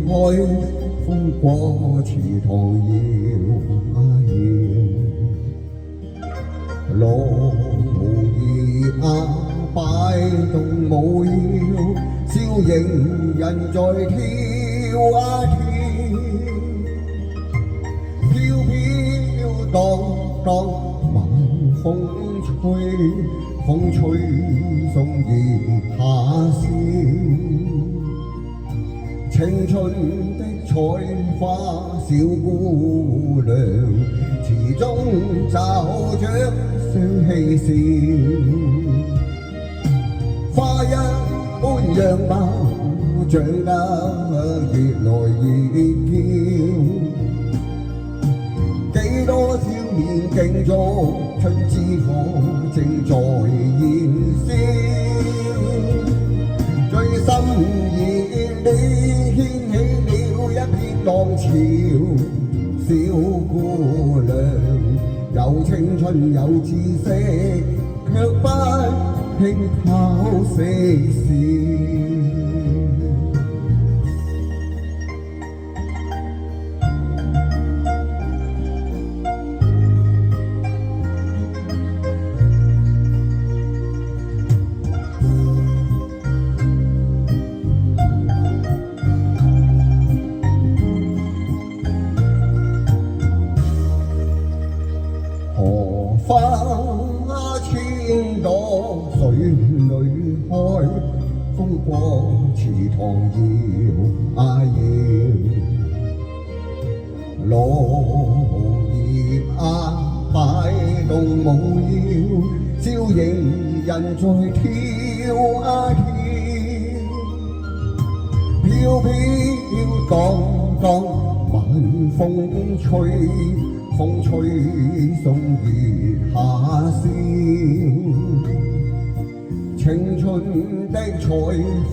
開，風過池塘搖啊搖，落葉啊擺動舞腰，笑迎人在跳啊跳，飄飄蕩蕩晚風吹，風吹送葉下笑。青春的彩花小姑娘，池中找着相嬉笑。花一般樣貌，長得越來越嬌。幾多少年競逐，春之火正在燃燒。最心熱你掀起了一片浪潮，小姑娘有青春有知識，卻不輕巧惜笑。荷花千朵水裏開，風過池塘搖啊搖，落葉啊擺動舞腰，笑迎人在跳啊跳，飄飄蕩蕩晚風吹，風吹送月下笑。青春的彩花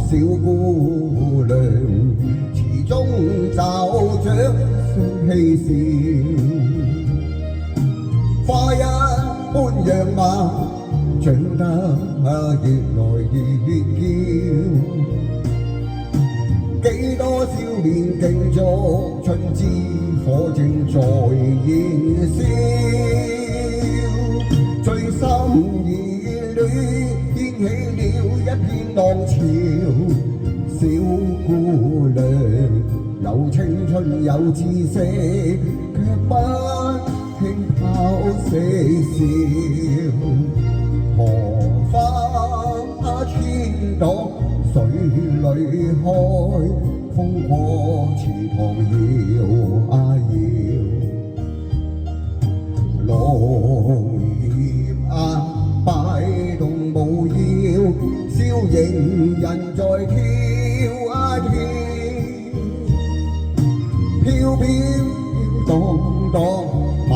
小姑娘，池中找着相嬉笑。花一般樣貌，長得越來越嬌。幾多少年競逐，春之火正在燃燒。最心熱戀掀起了一片浪潮，小姑娘有青春有知識，卻不輕巧惜笑。荷花千朵水裏開，風過池塘搖啊搖，落葉啊擺動舞腰，笑迎人在跳啊跳，飄飄蕩蕩晚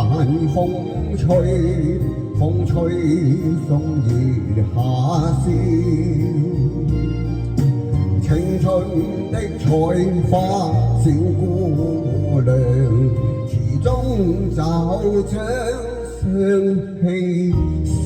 風吹，風吹送葉下笑。青春的彩花小姑娘，池中找着相嬉笑。